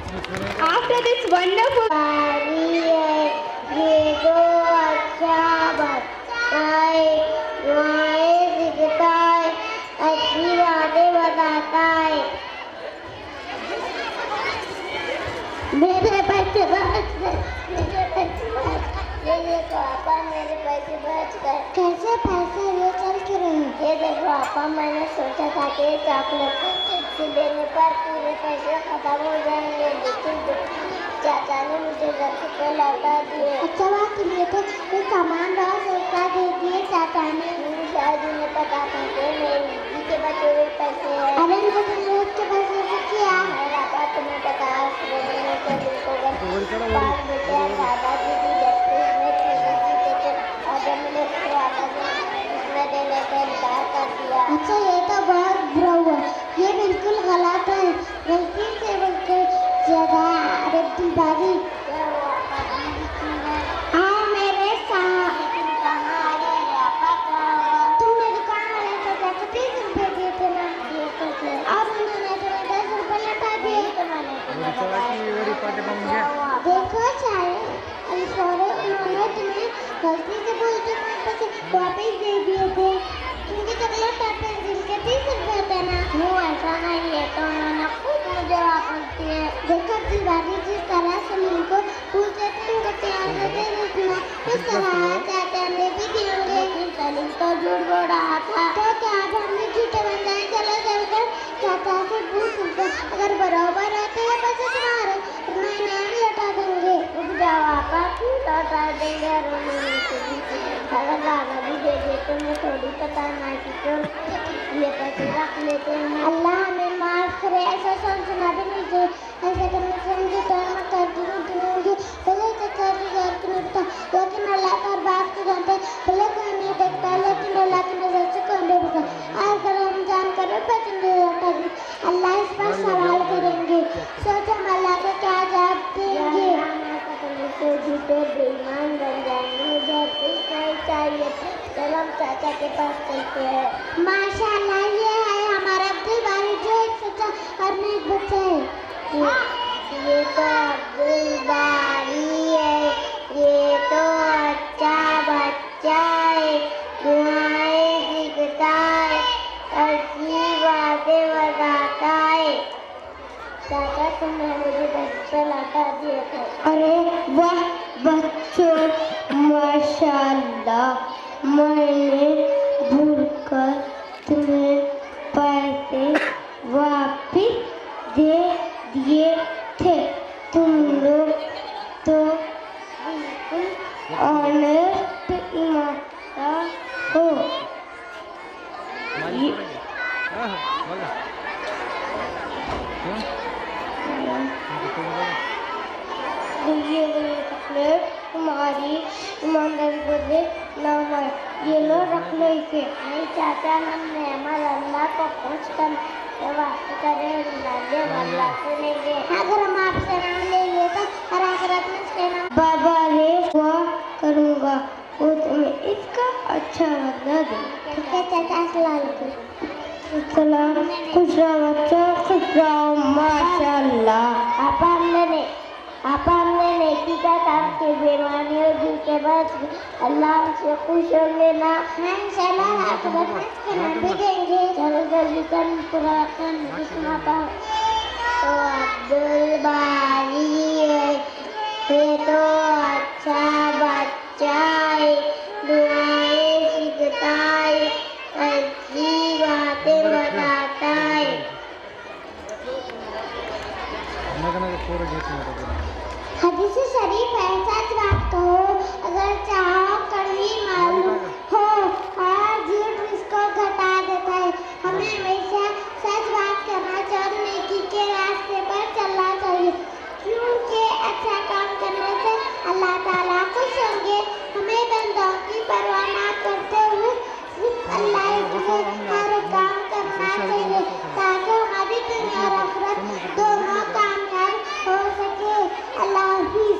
After this wonderful ये तो अच्छा बच्चा है, दुआएं सीखता है, अच्छी बातें बताता है। मेरे पैसे बच गए, मेरे पैसे बच गए। ये देखो आपा मेरे पैसे बच गए। कैसे पैसे ये चल के रहे? ये देखो आपा मैंने सोचा था कि चॉकलेट लेने पर पूरे पैसे खत्म हो जाएंगे, लेकिन चाचा ने मुझे घर पे लौटा दिए। अच्छा बात ये थे, ये सामान बहुत सस्ता दे दिए चाचा ने। शायद उन्हें पता था कि मेरी दीदी के पास पूरे पैसे हैं। अरे मैं तुमने उसके पैसे से किया है पापा, तुम्हें पता है बात बेटे दादा दीदी जब में थी और जब मैंने उसमें देने का इनकार कर दिया। अच्छा ये तो बहुत बुरा हुआ, ये बिल्कुल गलत है, गलती से बिल्कुल ज्यादा दादी हाँ मेरे साथ तुमने दुकान वाले को जाकर 30 रुपए दिए थे ना, और उन्होंने तुम्हें 10 रुपए लौटा दिए। देखो शायद उन्होंने तुम्हें गलती से बोल के पैसे वापस दे दिए थे, क्योंकि चॉकलेट और पेंसिल के 30 रुपए थे ना। वो ऐसा नहीं है, तो उन्होंने खुद मुझे वापस दिए। देखो दीवारी जिस तरह सलीम को पूछते थे उनको प्यार से दे देना, उस तरह चाचा ने भी दिए। सलीम तो झूठ बोल रहा था, तो क्या अब हमने झूठे बन जाए? चलो चलकर चाचा से पूछ सकते, अगर बराबर रहते हैं पैसे तुम्हारे मैंने लौटा देंगे। रुक जाओ आपा, लौटा देंगे। अगर दादा भी दे दे तो मैं थोड़ी पता ना कि तो ये पैसे रख लेते हैं। अल्लाह हमें माफ करे, ऐसा सोचना भी नहीं चाहिए। ऐसा करने से मुझे डर मत कर दूँगी, भले चाचा की घर की नहीं था, लेकिन अल्लाह का बात को जानते, भले कोई नहीं देखता, लेकिन अल्लाह की नजर से कोई नहीं देखता। अगर हम जानकर पैसे नहीं लौटा दी, अल्लाह इस पर सवाल करेंगे। सोच हम अल्लाह को क्या जवाब देंगे? तो झूठे बेईमान बन जाएंगे, मुझे कुछ नहीं चाहिए। चलो हम चाचा के पास चलते हैं। माशाल्लाह ये है हमारा अब्दुल बारी, जो एक सच्चा और नेक बच्चा है। ये तो अब्दुल बारी है, ये तो अच्छा बच्चा है, दुआएं सीखता है, अच्छी बातें बताता है। चाचा तुमने मुझे 10 रुपए लौटा दिए थे। अरे वाह बच्चों, माशाल्लाह, मैंने भूलकर तुम्हें पैसे वापस दे दिए थे। तुम लोग तो बिल्कुल ऑनेस्ट ईमानदार हो। ये चॉकलेट तुम्हारी ईमानदारी बदले ना है, ये लो रख लो इसे। नहीं चाचा, हम नेमत अल्लाह को खुश कर वास्ते करें, अल्लाह से लेंगे। अगर हम आपसे नाम लेंगे तो हर आखिरत में इसके नाम बाबा रे हुआ करूँगा, वो तुम्हें इसका अच्छा बदला दे। ठीक है चाचा, अस्सलाम सलाम। खुश रहो बच्चों, खुश रहो। माशाल्लाह आपा हमने नेकी का काम के बेईमानी और झूठे बच अल्लाह से खुश होंगे ना। इंशाल्लाह आखिरत में इसका नाम भी देंगे। चलो जल्दी कर पूरा सुनाता हूँ। तो अब्दुल बारी है, ये तो अच्छा बच्चा है, दुआएं सीखता है, अच्छी बातें बताता है। हदीस शरीफ है, सच बात कहो, अगर चाहो कड़वी मालूम हो, और झूठ इसको घटा देता है। हमें हमेशा सच बात करना चाहिए, नेकी के रास्ते पर चलना चाहिए, क्योंकि अच्छा काम करने से अल्लाह ताला खुश होंगे। हमें बंदों की परवाह ना करते हुए सिर्फ अल्लाह के हर काम करना चाहिए, ताकि हमारी दुनिया और आखिरत दोनों कामयाब हो सके। अल्लाह हाफिज।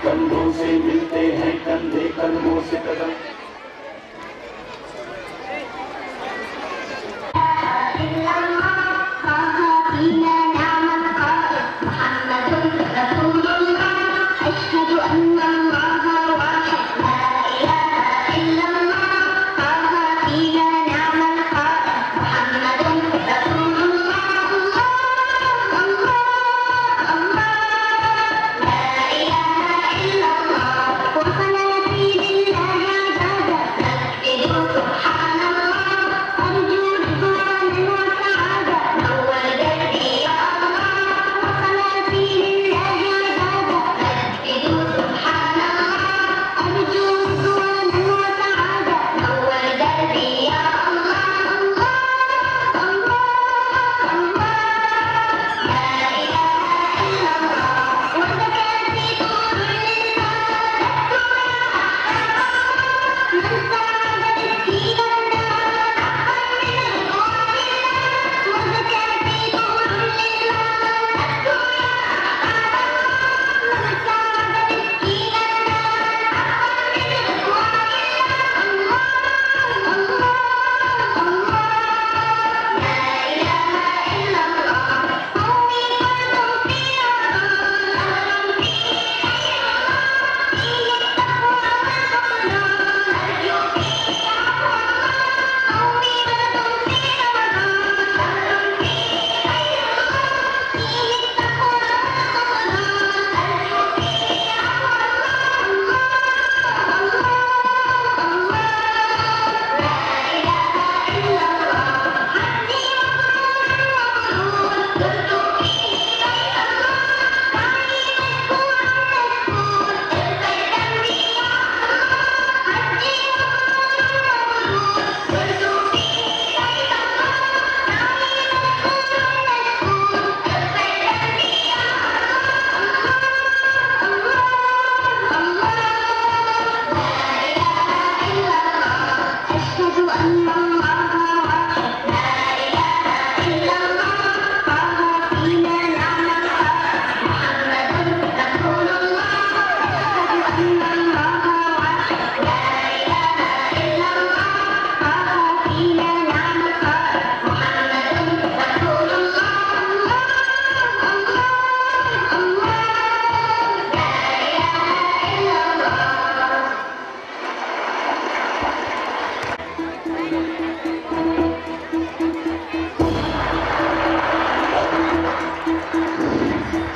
कंधों से मिलते हैं कंधे कदमों से कदम।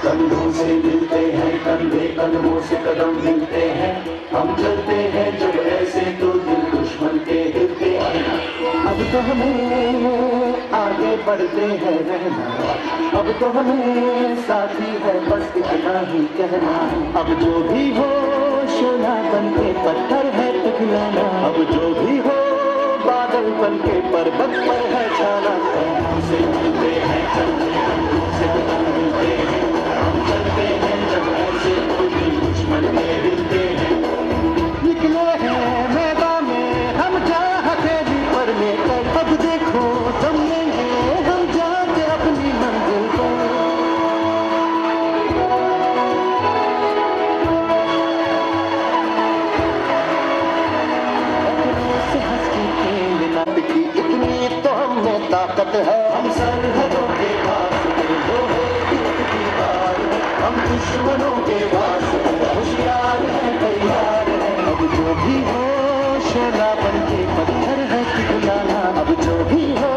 कंधों से मिलते हैं कंधे कदमों से कदम मिलते हैं। हम चलते हैं जब ऐसे तो दिल दुश्मन के हिलते हैं। अब तो हमें आगे बढ़ते हैं रहना, अब तो हमें साथी है बस इतना ही कहना। अब जो भी हो सोना बन के पत्थर है पिघलाना, अब जो भी हो बादल बन के पर्वत पर है छाना। कंधों से मिलते हैं कंधे कदमों से कदम मिलते हैं। हम चलते हैं जब ऐसे तो दिल दुश्मन के हिलते हैं। निकले हैं मैदान में हम जहाँ हथेली पर लेकर, अब देखो दम लेंगे हम जाते अपनी मंजिल पर। से हंस के खेलना की इतनी तो हम में ताकत है। हम सरहदों के पास लोहे की दीवार, हम दुश्मनों के पास होशियार हैं तैयार हैं। अब जो भी हो शोला बन के पत्थर है पिघलाना, अब जो भी हो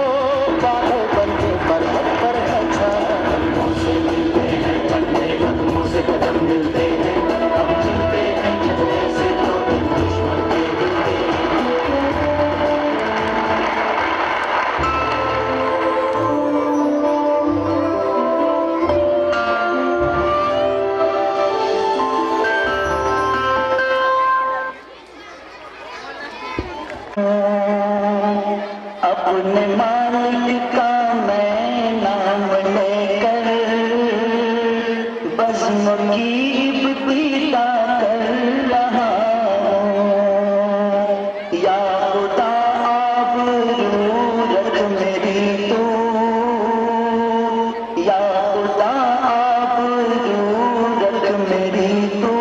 बादल बन के पर्वत पर है छाना। कंधों से मिलते हैं कंधे कदमों से कदम मिलते हैं। हम चलते हैं जब ऐसे तो दिल दुश्मन के हिलते हैं। अपने मालिक का मैं नाम लेकर बज़्म की पीता कर रहा हूँ। या खुदा आबरू रख मेरी तू, या खुदा आबरू रख मेरी तू।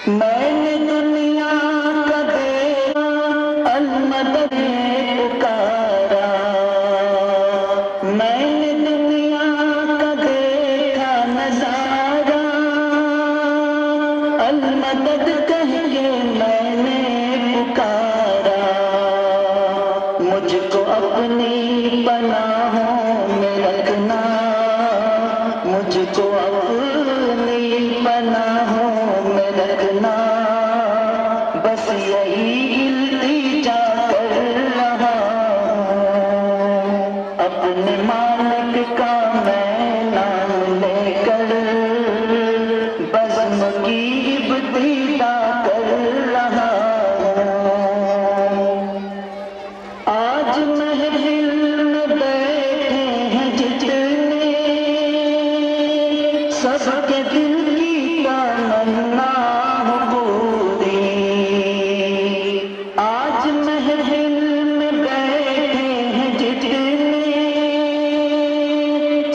मैंने दुनिया का देखा अलमदद पुकारा, मैंने दुनिया का देखा नजारा, अलमदद कह के मैंने पुकारा। मुझको अपनी पनाहों में रखना, मुझको अपनी पनाहों में रखना, बस यही इल्तिजा कर रहा हूँ। अपने मालिक का मैं नाम लेकर बज़्म की इब्तिदा कर रहा हूँ। आज महफिल में बैठे हैं जितने, सबके दिल की तमन्ना हो पूरी। आज महफिल में बैठे हैं जितने,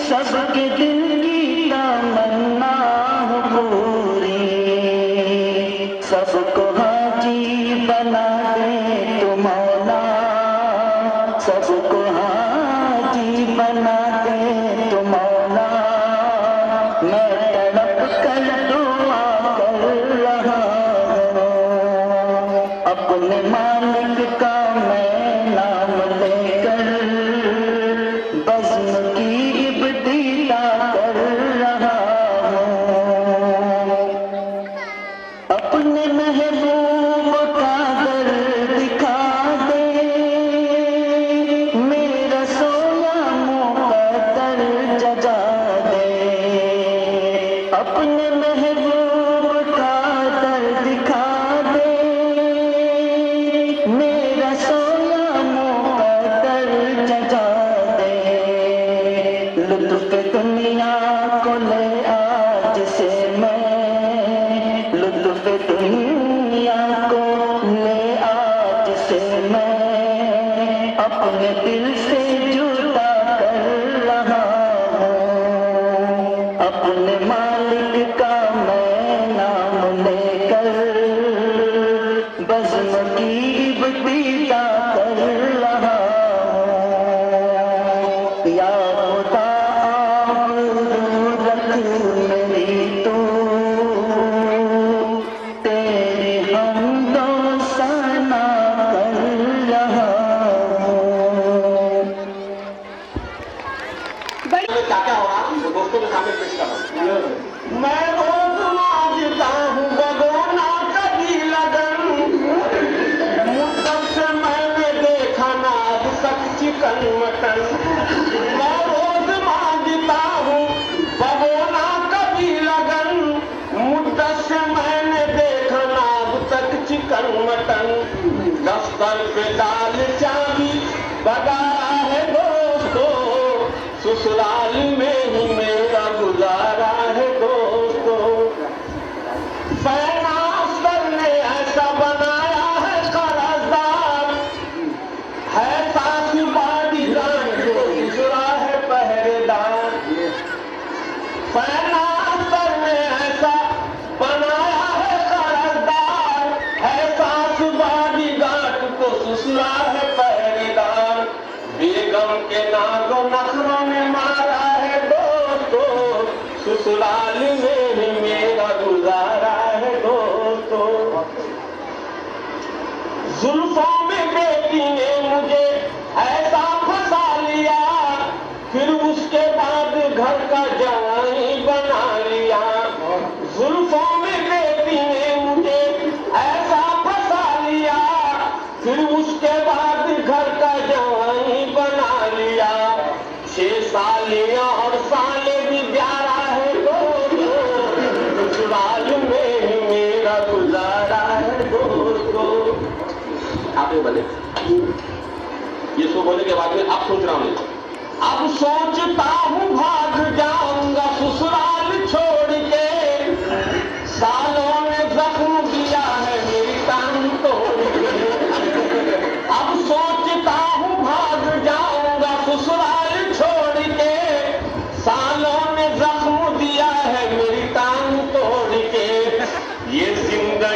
सबके दिल की तमन्ना हो पूरी। सबको हाजी बना दे तू मौला, सबको हाजी बना दे तू मौला। मैं तड़प कर दुआ कर रहा हूँ। अपने मालिक का मैं नाम लेकर बज़्म की इब्तिदा कर रहा हूँ। अपने महबूब का दर दिखा दे, मेरा सोया मुक़द्दर जगा दे। अपने महबूब का दर दिखा दे, मेरा सोया मुक़द्दर जगा दे। लुत्फ़ दुनिया को ले आज से मैं, लुत्फ़ दुनिया को ले आज से मैं, अपने दिल से जुदा कर रहा हूँ। अपने मालिक का मैं नाम लेकर बज़्म की इब्तिदा कर रहा हूँ। या खुदा आबरू रख मेरी तू, तेरे हमदो सना कर रहा हूँ। क्या क्या हो रहा तो दोस्तों के सामने पेश कर रहा हूँ। मैं रोज मांगता हूँ भगवाना कभी लगन, मुद्दत से मैंने देखा ना अब तक चिकन मटन। मैं रोज मांगता हूँ भगवाना कभी लगन, मुद्दत से मैंने देखा ना अब तक चिकन मटन। दफ्तर पे दाल चाबी बगाया है दोस्तों, ससुराल में ही मेरा गुजारा है दोस्तों। फैनास्तर ने ऐसा बनाया है कर्जदार, है साथ बादीगार जो दूसरा है पहरेदार। फैनास्तर ने ऐसा बनाया है कर्जदार, है साथ बादीगार को दूसरा है पहरेदार। बेगम के नागो नखरों में मारा है दोस्तों, ससुराल में ही मेरा गुजारा है दोस्तों। जुल्फों में बेटी ने मुझे ऐसा फंसा लिया, फिर उसके बाद घर का जवाई बना लिया। जुल्फों में बेटी ने मुझे ऐसा फंसा लिया, फिर उसके बाद घर का जवाई बना लिया। 6 सालियां और साले भी 11 है दोस्तों, ससुराल में ही मेरा गुजारा है दोस्तों। आप ये बोले, ये सो बोले के बाद में आप सोच रहा हूँ, अब सोचता हूँ भाग जाऊंगा ससुराल छोड़ के, सालों ने जख्म दिया है मेरी टांग तोड़ के। अब सोचता हूँ भाग जाऊंगा ससुराल छोड़ के, सालों ने जख्म दिया है मेरी टांग तोड़ के। ये जिंदगी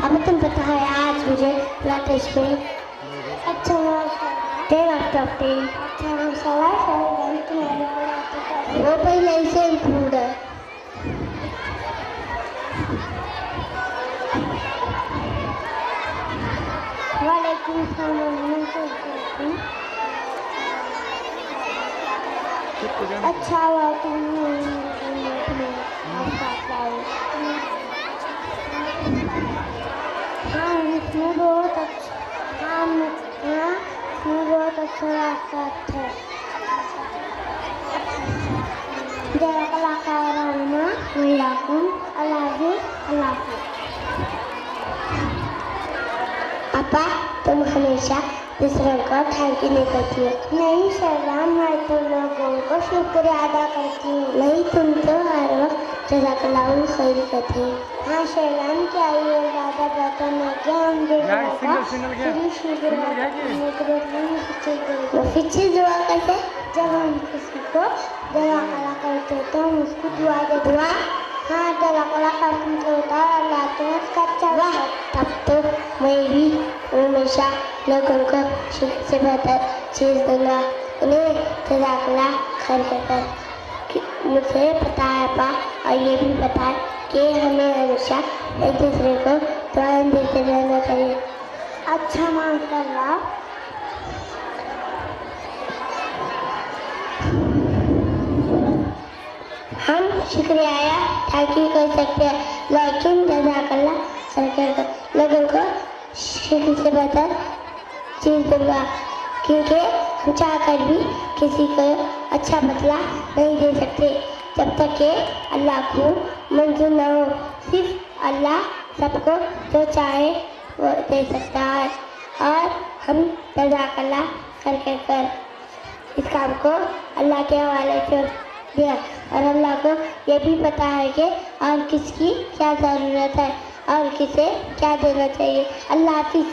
अब तुम पता है आज मुझे ब्लड टेस्ट में अच्छा हुआ 10 आउट ऑफ 10। अच्छा सवाल तुम्हारे वो पहले से इम्प्रूव है। वालेकुम सलाम। अच्छा हुआ हाँ इसमें बहुत अच्छा हाँ इसमें बहुत अच्छा रास्ता है। जरा कलाकार अल्लाह पापा तुम हमेशा दूसरों को थैंक यू नहीं करती हो। नहीं शर्मा मैं तो लोगों को शुक्रिया अदा करती हूँ। नहीं तुम तो हर वक्त जज़ाकल्लाह खैर कहती हो। हाँ शर्म क्या ये ज़्यादा बेहतर नहीं क्या हम फिर दुआ करते जब हम किसी को जज़ाकल्लाह करते तो हम उसको दुआ देते। दुआ हाँ जज़ाकल्लाह करते होता है अल्लाह तो उसका अच्छा। वाह तब तो मैं भी हमेशा लोगों को शुक्र से बेहतर चीज़ दूंगा। उन्हें जज़ाकल्लाह खैर कहकर मुझे पता है पा और ये भी पता है कि हमें हमेशा एक दूसरे को दुआएं देते रहना चाहिए। अच्छा माशाअल्लाह। हम शुक्रिया थैंक यू कर सकते हैं लेकिन जज़ाकल्लाह कहकर लोगों को शुक्र से बेहतर चीज़ दूंगा क्योंकि हम चाहकर भी किसी को अच्छा बदला नहीं दे सकते जब तक कि अल्लाह को मंजूर न हो। सिर्फ अल्लाह सबको जो चाहे वो दे सकता है और हम जज़ाकल्लाह कर इस काम को अल्लाह के हवाले छोड़ दिया और अल्लाह को ये भी पता है कि और किसकी क्या ज़रूरत है और किसे क्या देना चाहिए। अल्लाह हाफिज़।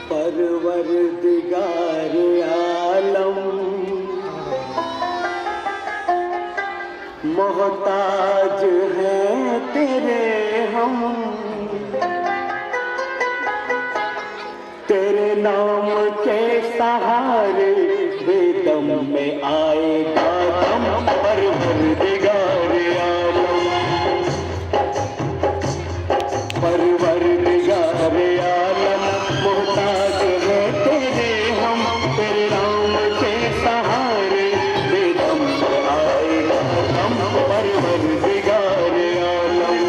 परवरदिगार आलम मोहताज हैं तेरे हम तेरे नाम के सहारे बेदम में आएगा दम। परवरदिगार आलम परवरदिगार आलम मोहताज है तेरे हम तेरे नाम के सहारे बेदम आएगा हम। परवरदिगार आलम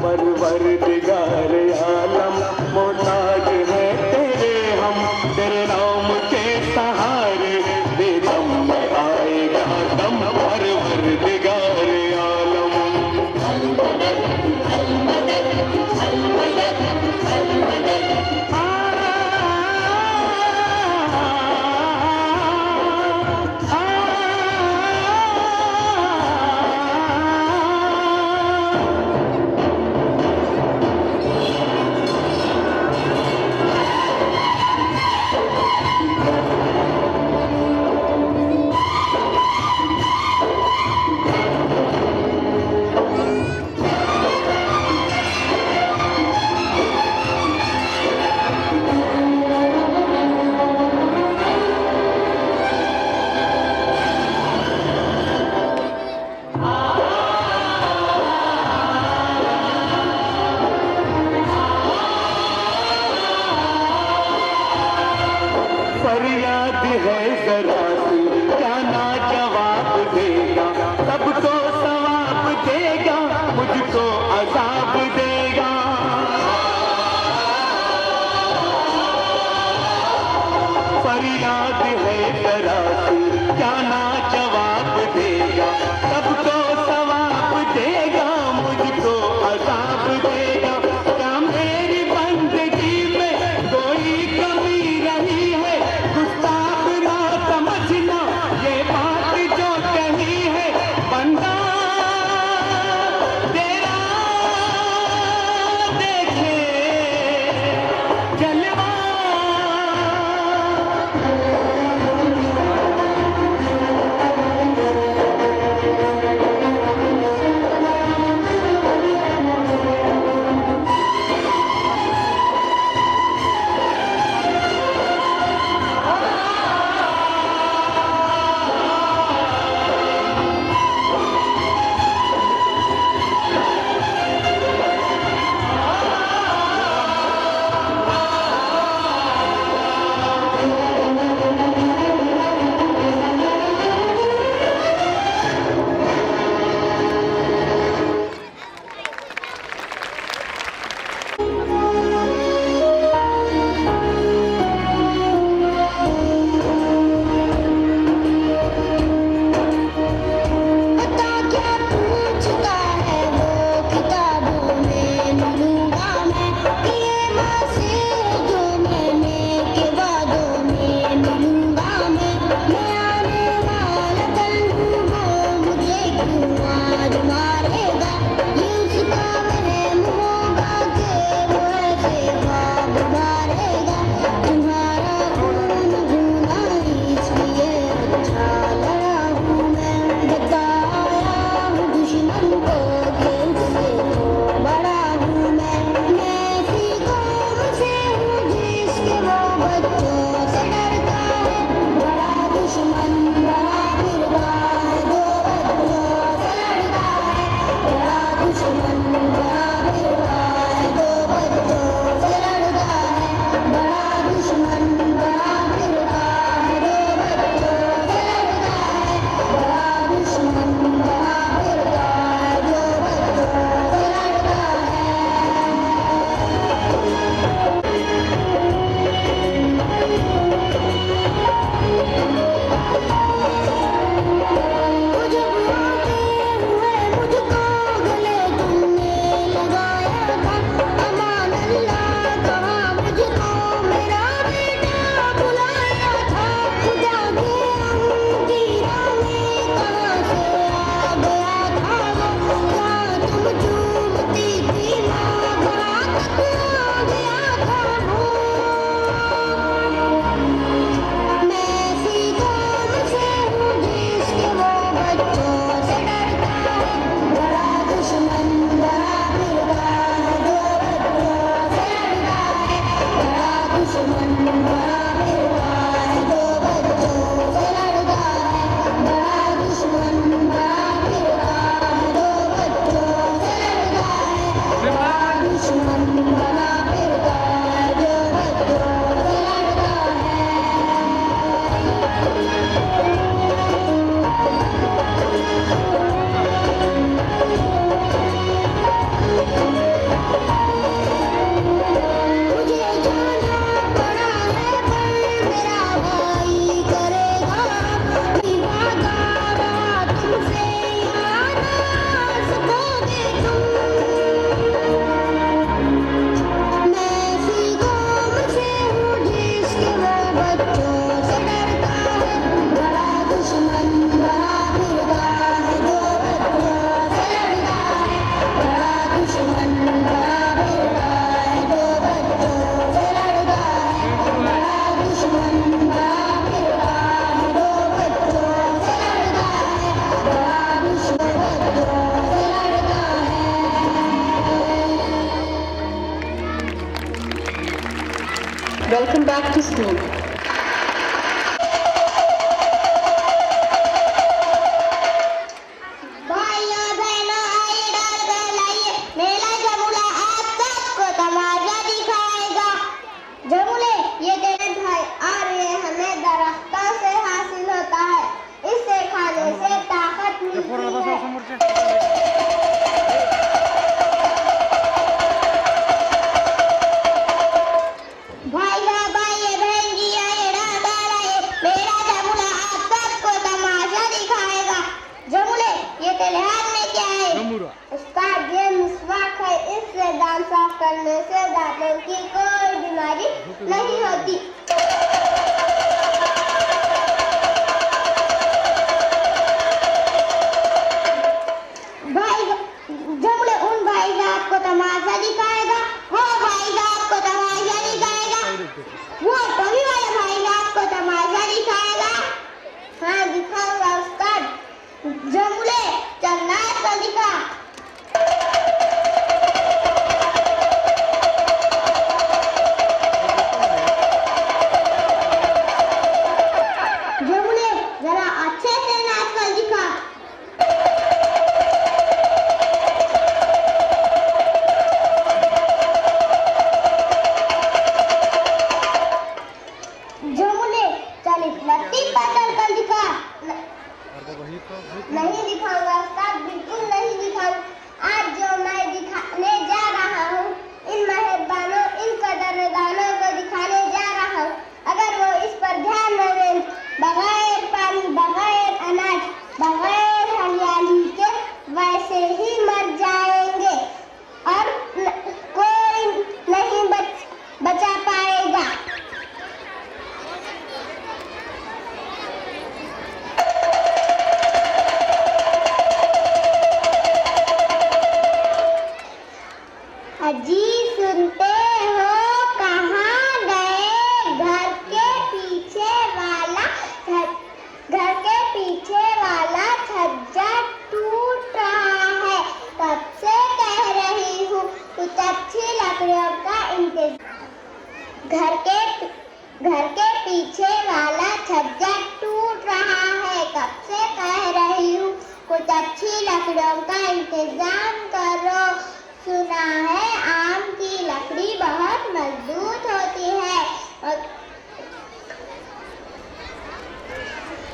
परवरदिगार आलम मोहताज है तेरे हम, तेरे नाम के सहारे बेदम में आएगा दम, परवरदिगार आलम। फरियाद है जरा सी क्या ना जवाब देगा, सबको सवाब देगा मुझको अजाब देगा। फरियाद है जरा सी क्या ना जवाब देगा, सबको सवाब देगा मुझको अजाब देगा। क्या मेरी बंदगी में कोई कमी रही है, गुस्ताख ना समझ Welcome back to school. भाइयों बहनों आइए डालकर लाइए, मेला जमुला आप सबको तमाशा दिखाएगा। जमुले ये तेरे भाई और ये हमें दरख्तों से हासिल होता है, इससे खाने से ताकत मिलती है। भाई साहब आइए, बहन जी आइए, डाल आइए, मेरा जमुला आप सबको तमाशा दिखाएगा। जमुले ये तेरे हाथ में क्या है? उस्ताद ये मिसवाक है, इससे दांत साफ करने से दांतों की कोई बीमारी नहीं होती। भाई जमुले उन भाई साहब को तमाशा दिखाएगा, वो भाई साहब को तमाशा दिखाएगा, वो तभी वाले भाई साहब को तमाशा दिखाएगा। हाँ दिखाऊंगा उस्ताद। जमुले चलना है तो दिखा। जमुले जरा अच्छे से नाच कर दिखा। जमुले चल इस लत्ती पर चल कर दिखा। नहीं दिखाऊंगा उस्ताद, बिल्कुल नहीं दिखाऊंगा। आज जो मैं दिखाने जा रहा हूँ, इन मेहरबानों इन कदरदानों को दिखाने जा रहा हूँ। अगर वो इस पर ध्यान न दें, बगैर पानी, बगैर अनाज, बगैर हरियाली के वैसे ही मर जाएंगे और कोई नहीं बचा पाएगा। अजी सुनते हो कहाँ गए? घर के पीछे वाला छज्जा टूट रहा है, कब से कह रही हूँ कुछ अच्छी लकड़ियों का इंतजाम। घर के पीछे वाला छज्जा टूट रहा है, कब से कह रही हूँ कुछ अच्छी लकड़ियों का इंतजाम करो। सुना है आम की लकड़ी बहुत मजबूत होती है।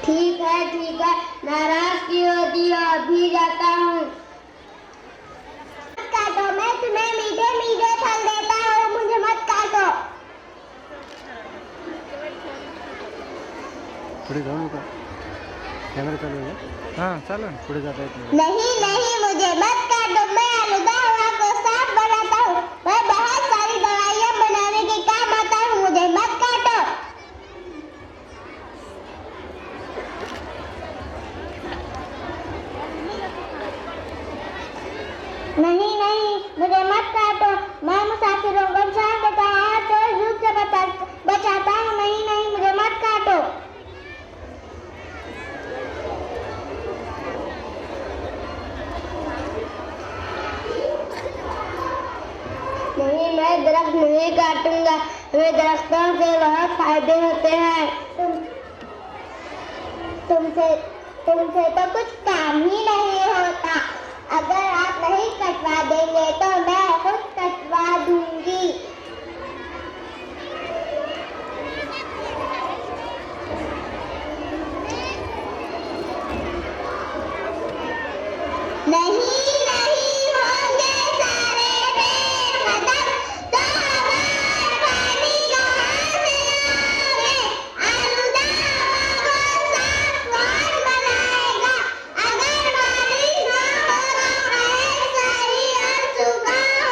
ठीक है नाराज क्यों होती हो, अभी जाता हूँ। मत काटो, मैं तुम्हें मीठे मीठे फल देता हूँ, मुझे मत काटो। पुढे जाऊ नका, कॅमेरा चालू आहे का? हां चालू आहे, पुढे जाता येत नाही. नहीं मुझे मत काटो, मैं आलूदा हवा को साफ बनाता हूँ, मैं बहुत सारी दवाइयाँ बनाने के काम आता हूँ, मुझे मत काटो। नहीं मुझे मत काटो, मैं मुसाफिरों को जान देता हाथ और धूप से बचाता हूँ। नहीं मुझे मत काटो। नहीं मैं दरख्त नहीं काटूंगा, हमें दरख्तों से बहुत फायदे होते हैं। तुमसे तो कुछ काम ही नहीं होता। अगर आप नहीं कटवा देंगे तो मैं खुद कटवा दूंगी। नहीं होंगे सारे पेड़ खत्म तो हमारा पानी कहाँ से आए? आलूदा हवा को साफ कौन बनाएगा? अगर बारिश ना होगा, शहर सारी और सूखा हो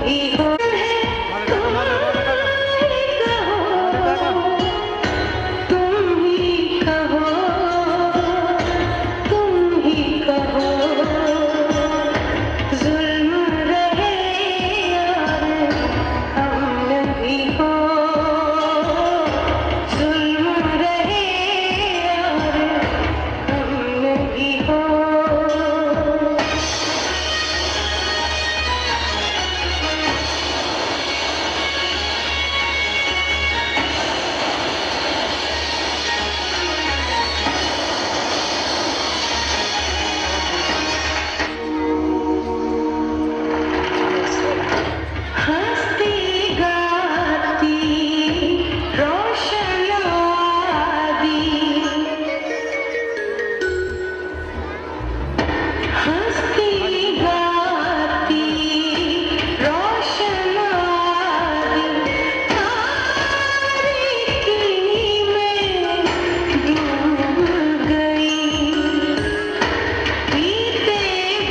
भी हो तुम ही कहो तुम ही कहो जुल्म रहे यार हम नहीं हो जुल्म रहे यार हम नहीं हो हंसती गाती रोशन आदि हंसती गाती रोशन आदि तारीकी में डूब गई बीते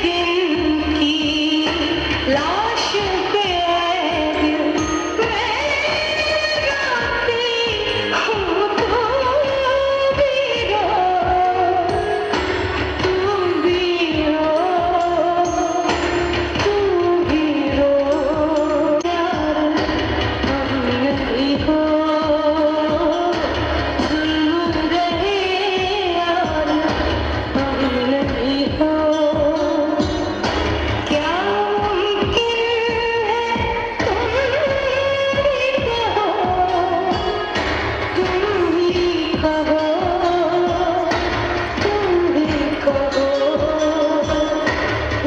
दिन की लाश पे दिल मैं रोती हूँ तुम भी रो यार हम नहीं हो जुल्म रहे यार हम नहीं हो क्या मुमकिन है तुम ही कहो तुम ही कहो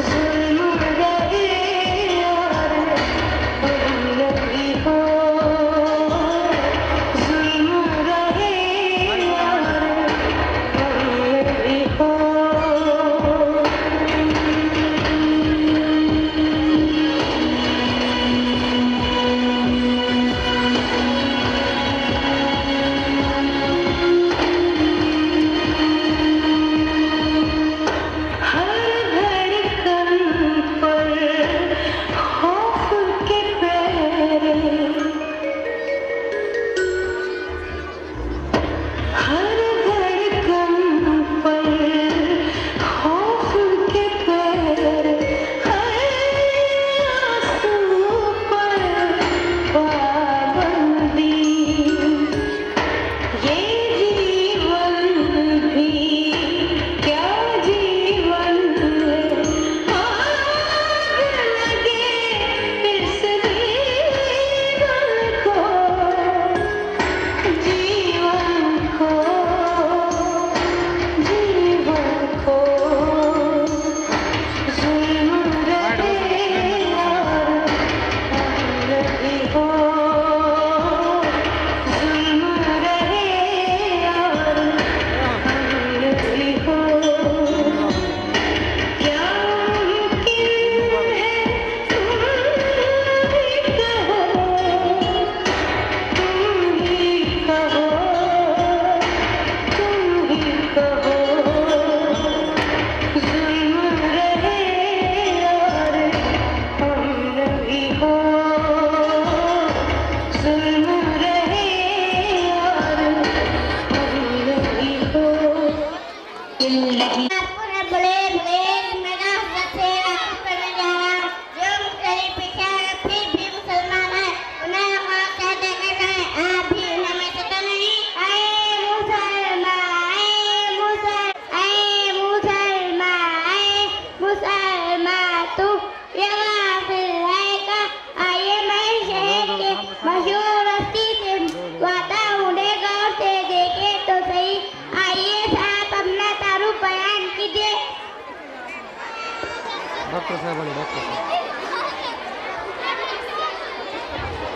जुल्म रहे यार हम नहीं हो जुल्म रहे यार हम नहीं हो हर धड़कन पर खौफ के पहरे हर धड़कन पर खौफ के पहरे हर आंसू पर पाबंदी ये जीवन भी क्या जीवन है आग लगे इस जीवन को जीवन को जुल्म रहे यार हम नहीं हो जुल्म रहे यार हम नहीं हो क्या मुमकिन है तुम ही कहो तुम ही कहो तुम ही कहो जुल्म रहे यार हम नहीं हो जुल्म रहे यार हम नहीं हो दिल नहीं पूरा बड़े बड़े मेरा तेरा पर जाना जो तेरे पीछे फिर भी मुसलमान है उन्हें वहाँ कहते हैं आप भी उन्हें में से तो नहीं आए मुसलमान तू यहाँ फिर रहेगा आइए मैं शहर के मशहूर हस्ती से वादा उन्हें गौर से देखे तो सही आइए साहब अपना तारुफ बयान कीजिए डॉक्टर साहब बोले डॉक्टर साहब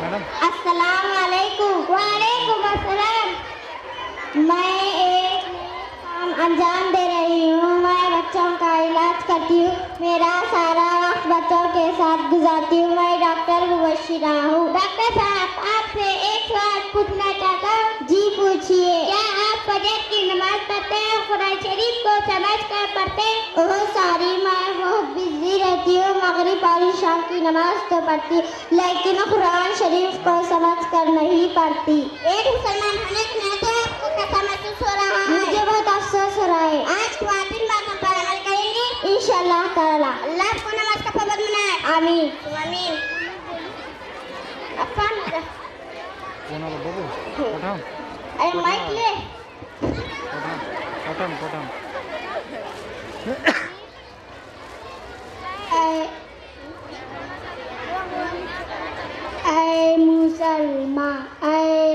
मैडम अस्सलाम वालेकुम। वालेकुम अस्सलाम। मैं एक काम अंजाम दे रही हूँ। मैं बच्चों का इलाज करती हूँ। मेरा सारा वक्त बच्चों के साथ गुजारती हूँ। मैं डॉक्टर मुबशिरा हूँ। डॉक्टर साहब आपसे एक सवाल पूछना चाहता हूँ। जी पूछिए। क्या आप बजट की नमाज पढ़ते हैं, कुरान शरीफ को समझ कर पढ़ते हैं। ओह सॉरी, मैं बहुत बिजी रहती हूँ, मगरिब और इशा की नमाज तो पढ़ती, लेकिन कुरान शरीफ को समझ कर नहीं पढ़ती। एक मुसलमान होने के नाते आपको कैसा महसूस हो रहा है? मुझे बहुत अफसोस हो रहा है। आज ख्वातीन बातों पर अमल करेंगे इंशाअल्लाह ताला। अल्लाह आपको नमाज का पाबंद बनाए। आमीन आमीन। अफान कोणाला बघू पठाण अरे माइक ले। पठाण ऐ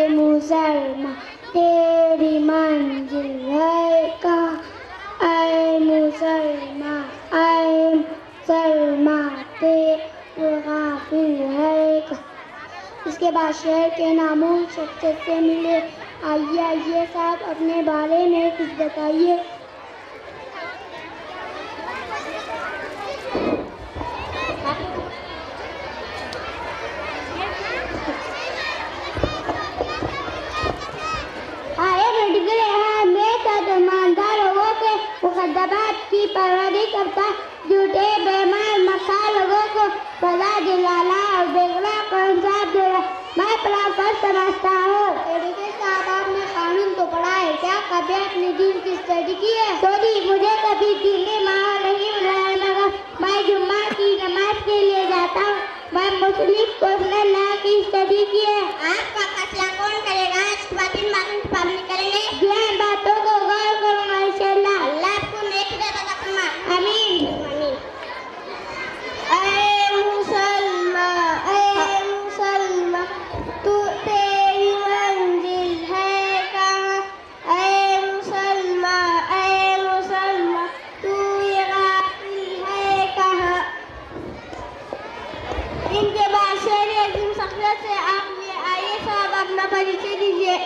मुसलमान तेरी मंजिल है कहाँ? ऐ मुसलमान तेरे गाफिल है कहाँ? इसके बाद शहर के नामों शख्सियत से मिले। आइए साहब, अपने बारे में कुछ बताइए। मुकद्दमात की परवरिश करता, झूठे बेईमान मक्कार लोगों को सजा दिलाना और बेगुनाह को इंसाफ देना मैं अपना फर्ज समझता हूँ। साहब, आपने कानून तो पढ़ा है, क्या कभी अपने दीन की स्टडी की है? सॉरी, मुझे कभी दीनी माहौल नहीं बनाया लगा। मैं जुम्मा की नमाज के लिए जाता हूँ। मैं मुस्लिम पर्सनल लॉ की स्टडी की है। आपका फैसला कौन करेगा? इस बातें पालन करेंगे। ध्यान बातों को गौर करूँगा इंशाअल्लाह। अल्लाह आपको नेक रज़ा फरमाए। आमीन आमीन। ऐ मुसलमान तू तेरी मंजिल है कहाँ? ऐ मुसलमान तू ये गाफिल है कहाँ? इनके बाद शेर अजीम शख्सियत से आप ये आइए साहब, अपना परिचय दीजिए।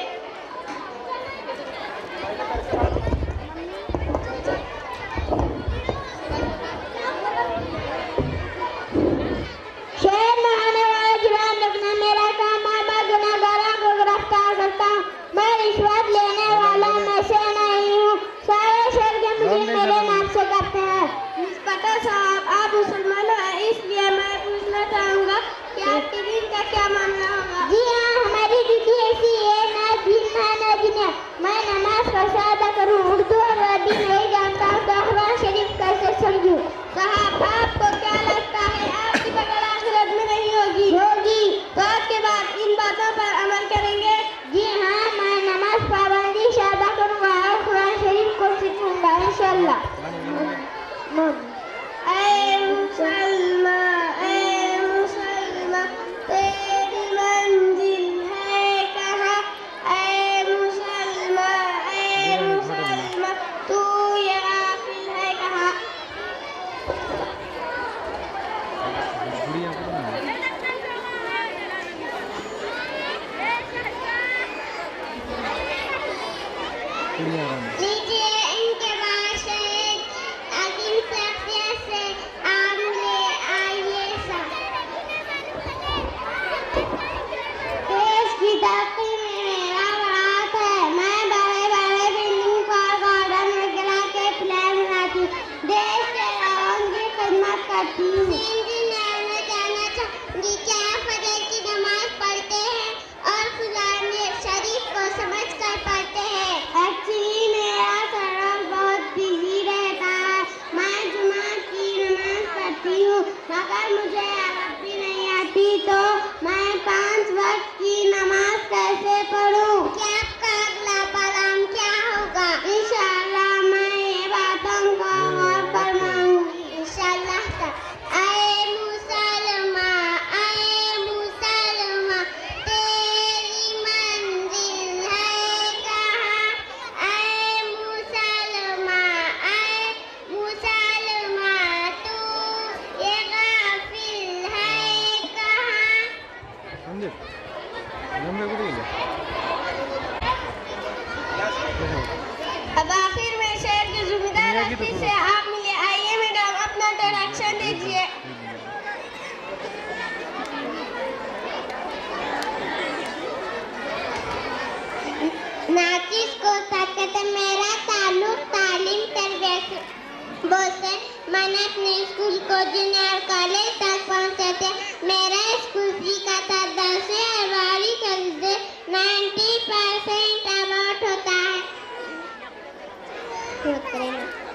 शहर में आने वाला जुर्म रखना मेरा काम है। मैं गुनहगारों को गिरफ्तार करता हूँ। मैं रिश्वत लेने वाला नशे नहीं हूँ। सारे शहर के मुझे मेरे नाम से करते हैं। इंस्पेक्टर साहब, आप मुसलमान हैं, इसलिए मैं पूछना चाहूँगा कि आपके दिन का क्या मामला होगा? जी हाँ, हमारी ड्यूटी ऐसी है, ना दिन ना ना दिन। मैं नमाज कैसे अदा करूँ? उर्दू और अरबी नहीं जानता हूँ, तो कुरान शरीफ कैसे समझूँ? साहब, आपको क्या लगता है आपकी पकड़ आखिरत में नहीं होगी? तो आपके बाद इन बातों पर अमल करेंगे? जी हाँ, मैं नमाज पाबंदी से अदा करूँगा और कुरान शरीफ को सीखूंगा इंशाअल्लाह। ऐ मुसलमान तेरी मंजिल है कहाँ? ऐ मुसलमान तू ये गाफिल है कहाँ? गुड़िया लीजिए, इनके बाद शेर अजीम शख्सियत से आप ले आइए साहब। देश की तरक्की में मेरा हाथ है। मैं बड़े बड़े बिल्डिंग और गार्डन वगैरह के प्लान बनाती हूँ। देश के लोगों की खिदमत करती हूँ। इंजीनियर में जानना चाहूँगी, क्या फजर की नमाज पढ़ते हैं और कुरान शरीफ को समझ कर पढ़ते हैं? एक्चुअली मेरा सड़क बहुत बिजी रहता है। मैं जुमा की नमाज पढ़ती हूँ, मगर मुझे अरबी नहीं आती, तो मैं 5 वक्त की नमाज कैसे पढ़ूँ? क्या आपका अगला प्लान क्या होगा? इंशाअल्लाह मैं ये बातों को गौर फरमाऊंगी इंशाअल्लाह। ऐ मुसलमान तेरी मंजिल है कहाँ? ऐ मुसलमान तू ये गाफिल है कहाँ? समझे जमरे कुठे गेले अब आखिर में शहर के जुम्मेदार व्यक्ति से आप मिले। आइए मैडम, अपना डायरेक्शन दीजिए। नाचिस को ताकत में से मैंने अपने स्कूल को जूनियर कॉलेज तक पहुंचे थे। मेरा स्कूल का था 10वीं और 12वीं से 90% अबाउट होता है।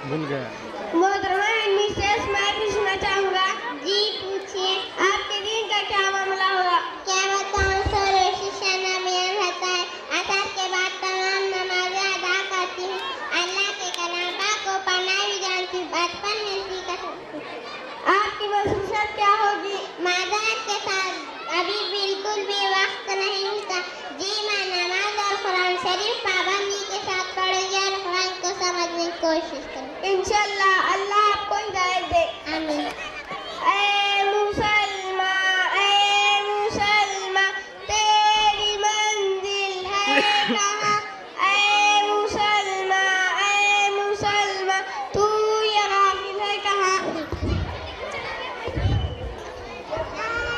भूल गया। मोहतरमा मिसेस, मैं पूछना चाहूँगा। जी पूछिए। आपके दिन का क्या मामला होगा? क्या बताऊँ सर, शिक्षण अभियान रहता है। असर के बाद तमाम नमाजें अदा करती हूँ। अल्लाह के कलाम पाक को पढ़ना भी जानती हूँ। बचपन में सीखा करती हूँ। आपकी मसरूफियत क्या होगी? माजरत के साथ अभी बिल्कुल भी वक्त नहीं मिलता। जी मैं नमाज और कुरान शरीफ पाबंदी के साथ पढ़ूंगी और कुरान को समझने की कोशिश करूँगी। इंशाअल्लाह अल्लाह आपको हिदायत दे। आमीन। ऐ मुसलमान तेरी मंजिल है कहाँ? ऐ मुसलमान तू ये गाफिल है कहाँ?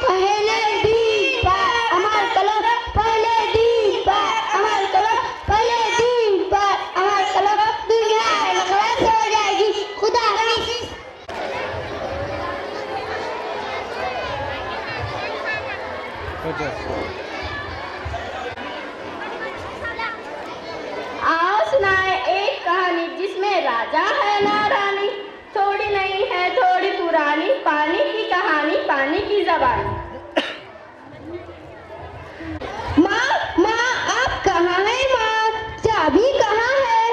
पहले दीन पर अमल करो, पहले दीन पर अमल करो, पहले दीन पर अमल करो, दुनिया आखिरत हो जाएगी। खुदा हाफिज़। आओ सुनाए एक कहानी जिसमें राजा है ना रानी, थोड़ी नहीं है थोड़ी पुरानी, पानी की कहानी पानी की जबानी। माँ माँ आप कहाँ हैं माँ? चाबी कहाँ है?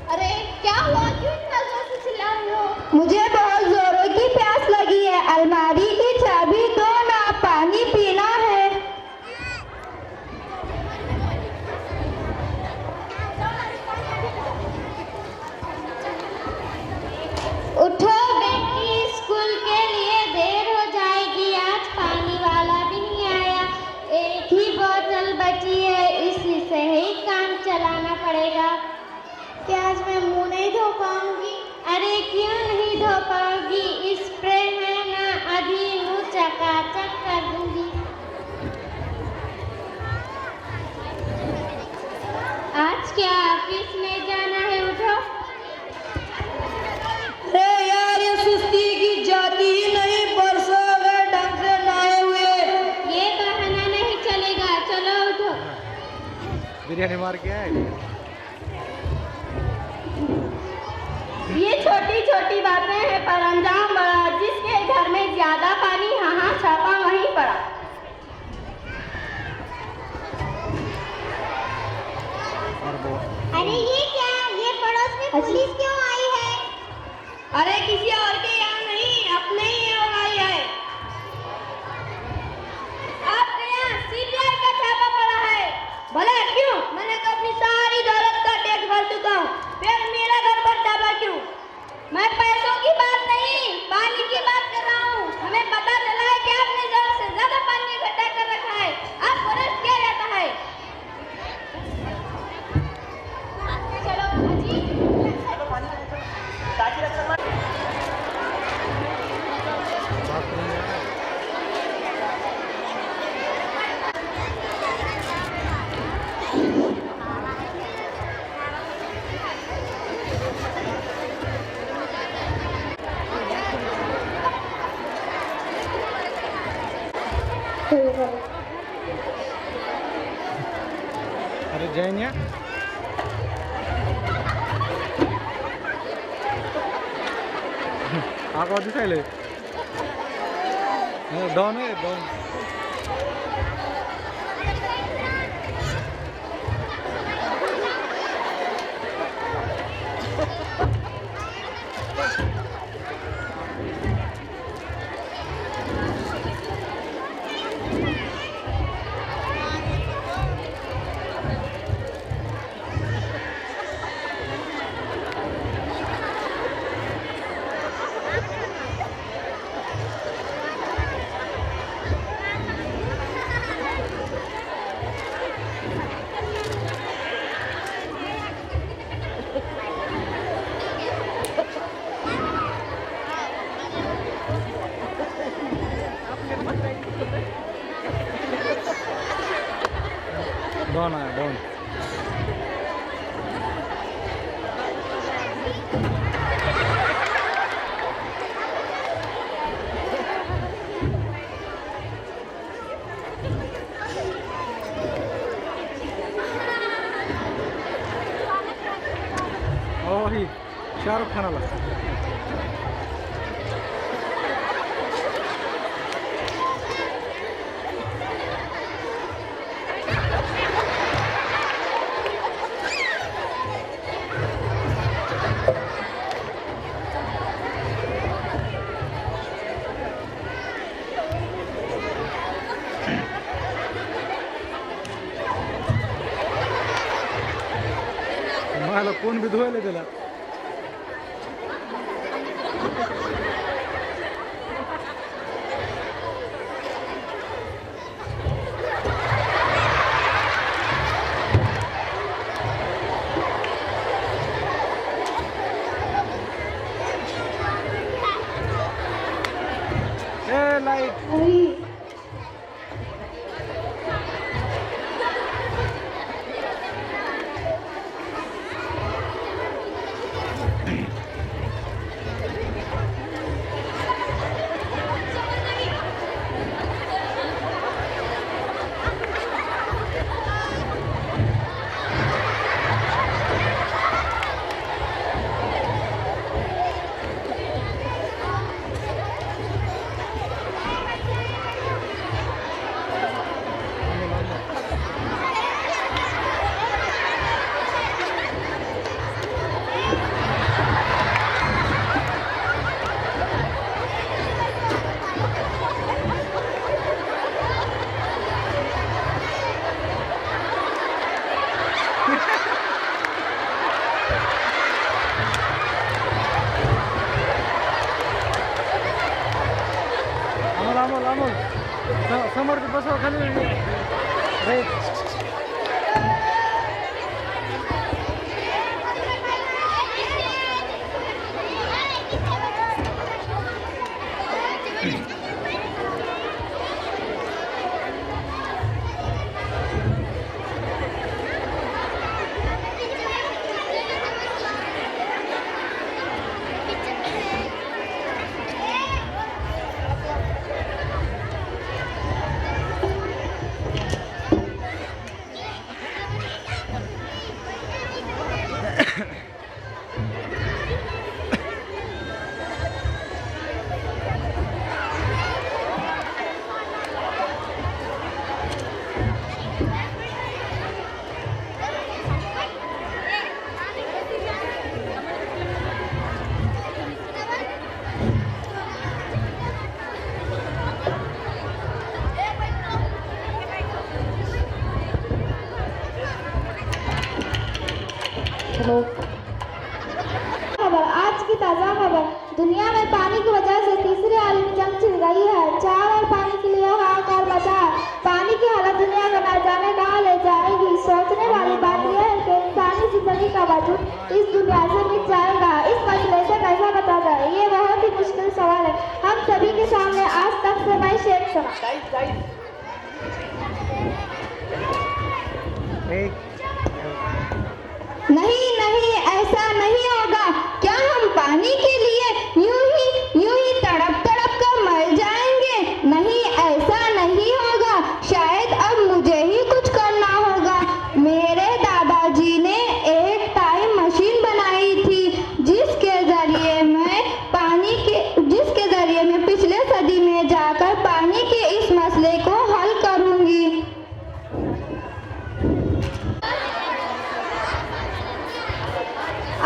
अरे क्या हुआ, क्यों इतना जोर से चिल्ला रही हो? मुझे बहुत जोरों की प्यास लगी है। अलमारी की चाबी दो ना, पानी पीना है। उठो बेटी, स्कूल के लिए देर हो जाएगी। आज पानी वाला भी नहीं आया। एक ही बोतल बची है, इसी से ही काम चलाना पड़ेगा। क्या आज मैं मुंह नहीं धो पाऊंगी? अरे क्यों नहीं धो पाओगी? स्प्रे है ना, अभी मुंह चकाचक कर दूंगी। आज क्या ऑफिस में जाना है? उठो। अरे यार ये सुस्ती की जाती ही नहीं, परसों अगर ढंग से नहाए हुए। ये बहाना नहीं चलेगा, चलो उठो। बिरयानी मार के आए। ये छोटी छोटी बातें हैं पर अंजाम बड़ा, जिसके घर में ज्यादा पानी यहाँ छापा वहीं पड़ा। अरे ये क्या? ये पड़ोस में पुलिस क्यों आई है? अरे किसी और के यहाँ नहीं, अपने ही यहाँ आई है। आपके यहाँ CBI का छापा पड़ा है। भला क्यों? मैंने तो अपनी सारी दौलत का टैक्स भर चुका हूँ, फिर मेरा घर पर छापा क्यों? मैं पैसों की बात नहीं, पानी की बात कर रहा हूँ। हमें पता चला है कि आपने जरूरत से ज्यादा पानी इकट्ठा कर रखा है, आपको अरेस्ट किया जाता है। चलो जी। अरे जैनिया आग दिसायले डॉन आहे डॉन. डॉन आहे डॉन. शाहरुख खानाला. मला कोण बी धुवायला त्याला. लाईट अमोल समोर बसवा खाली रे. खबर, आज की ताज़ा खबर। दुनिया में पानी की वजह से तीसरी आलमी जंग छिड़ गई है। चार और पानी के लिए हाहाकार मचा है। पानी की हालत दुनिया को न जाने कहाँ ले जाएगी। सोचने वाली बात यह है कि इंसानी जिंदगी का वजूद इस दुनिया से मिट जाएगा। इस मसले से कैसे बचा जाए, ये बहुत ही मुश्किल सवाल है। हम सभी के सामने आज तक से मैं शेख सुना। नहीं नहीं, ऐसा नहीं होगा। क्या हम पानी के लिए यूं ही तड़प तड़प कर मर जाएंगे? नहीं, ऐसा नहीं होगा। शायद अब मुझे ही कुछ करना होगा। मेरे दादाजी ने एक टाइम मशीन बनाई थी जिसके जरिए मैं पिछले सदी में जाकर पानी के इस मसले को हल करूंगी।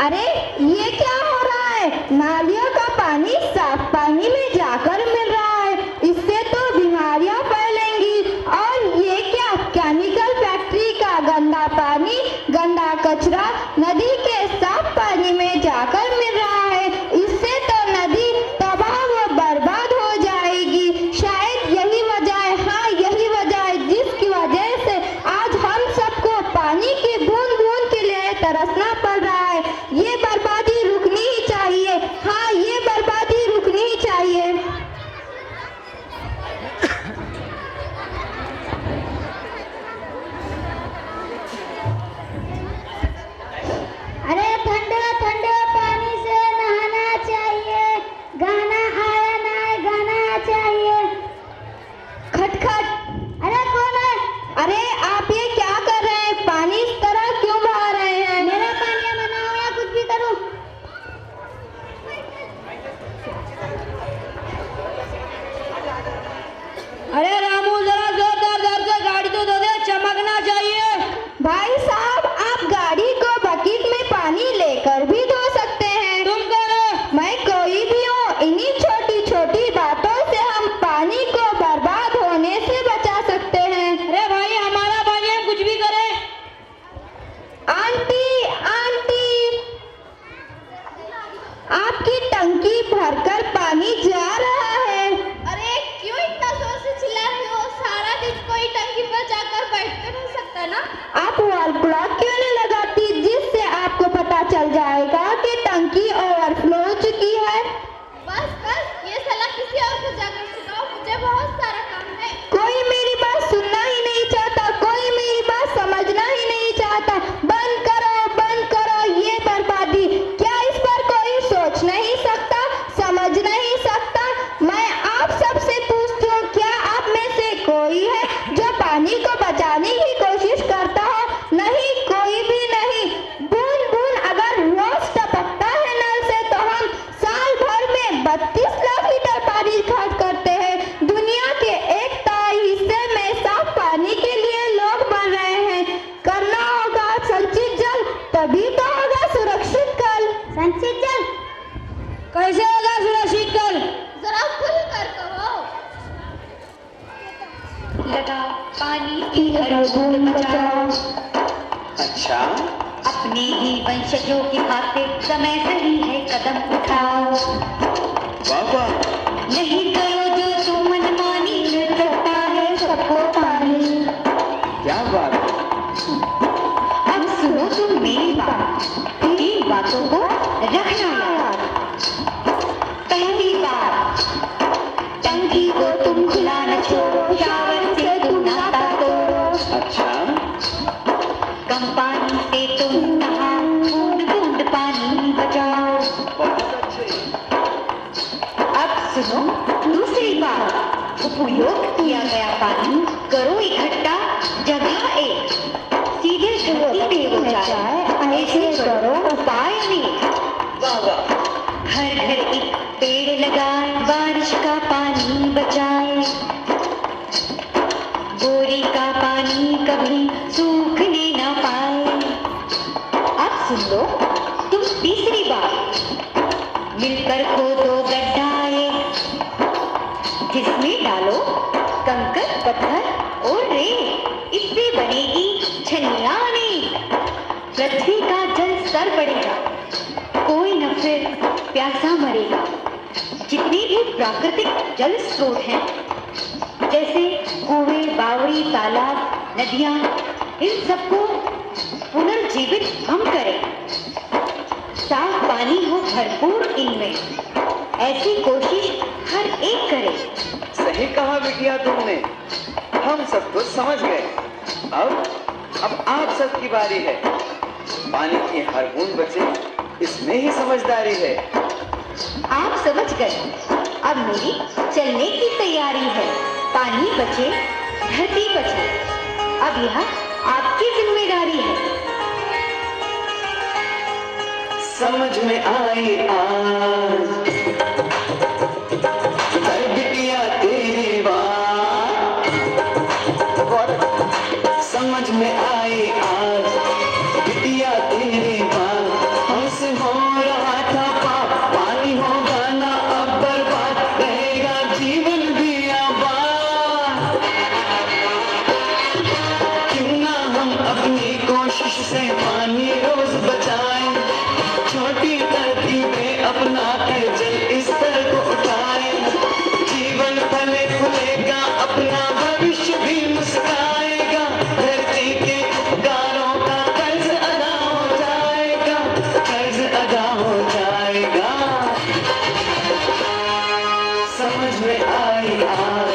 अरे ये क्या हो रहा है? नालियों का पानी साफ पानी में जाकर मिल रहा है। इससे तो बीमारियां फैलेंगी। और ये क्या, केमिकल फैक्ट्री का गंदा पानी, गंदा कचरा नदी के साफ पानी में जाकर मिल रहा है। इससे तो नदी तबाह व बर्बाद हो जाएगी। शायद यही वजह है, हाँ यही वजह है जिसकी वजह से आज हम सबको पानी की बूंद बूंद के लिए तरसना पड़ रहा है। ये बर्बादी रुकनी ही चाहिए। हाँ, ये बर्बादी रुकनी ही चाहिए। अरे ठंडे ठंडे पानी से है ना। आप वॉल क्लॉक क्यों नहीं लगाती, जिससे आपको पता चल जाएगा कि टंकी ओवरफ्लो हो चुकी है। बस ये सलाह किसी और को जाकर सुनाओ, मुझे बहुत सारा काम है। कोई मेरी बात सुनना ही नहीं चाहता, कोई मेरी बात समझना ही नहीं चाहता। बंद करो ये बर्बादी। क्या इस पर कोई सोच नहीं सकता, समझ नहीं सकता? मैं आप सबसे पूछती हूँ, क्या आप में से कोई है जो पानी को बचाने की कोशिश करता हो? नहीं, कोई भी नहीं। बूंद बूंद अगर रोज टपकता है नल से तो हम साल भर में 32 लाख लीटर पानी खर्च करते हैं। दुनिया के 1/3 हिस्से में साफ पानी के लिए लोग मर रहे हैं। करना होगा संचित जल, तभी तो होगा सुरक्षित कल। संचित जल कैसे होगा सुरक्षित कल? जरा खुल कर कहो। लगाओ पानी की हर बूंद बचाओ, अच्छा, अपने ही वंशजों की खातिर समय सही है कदम उठाओ। बाबा नहीं करो जो तू मनमानी, मिल सकता है सबको पानी। क्या बात है? अब सुनो तुम मेरी बात, 3 बातों को रखना याद। पहली बात, टंकी को तुम खुला न छोड़ो, शावर से तुम नाता तोड़ो। अच्छा, कम पानी से तुम नहाओ, बूंद बूंद पानी बचाओ। बहुत अच्छे। अब सुनो दूसरी बात, उपयोग किया गया पानी करो इकट्ठा जगह एक, सीधे धरती पे हो जाए, ऐसे करो उपाय नहीं। बाबा घर घर एक पेड़ लगाए, बारिश का पानी बचाए, बोरी का पानी कभी सूखने ना पाए। अब सुन लो तुम तीसरी बात, मिलकर खोदो गड्ढा एक, जिसमें डालो कंकड़ पत्थर और रेत, इससे बनेगी छन्नियां अनेक। पृथ्वी का जल स्तर बढ़ेगा, कोई न फिर प्यासा मरेगा। जितने भी प्राकृतिक जल स्रोत हैं, जैसे कुएं, बावड़ी, तालाब, नदियां, इन सबको पुनर्जीवित हम करें। साफ पानी हो भरपूर इनमें, ऐसी कोशिश हर एक करे। सही कहा बिटिया तुमने, हम सब कुछ समझ गए। अब आप सबकी बारी है। पानी की हर बूंद बचे, इसमें ही समझदारी है। आप समझ गए, अब मेरी चलने की तैयारी है। पानी बचे, धरती बचे, अब यह आपकी जिम्मेदारी है। समझ में आई आज बिटिया तेरी बात, समझ में आई आज बिटिया तेरी बात। हमसे हो रहा था पाप, पानी होगा ना अब बर्बाद, रहेगा जीवन भी आबाद। क्यों ना हम अपनी कोशिश से पानी रोज बचाएं, छोटी तरकीबें अपना कर जल स्तर को उठाएं। जीवन फले फूलेगा, अपना भविष्य भी मुस्काएगा, धरती के उपकारों का कर्ज अदा हो जाएगा, कर्ज अदा हो जाएगा। समझ में आई आज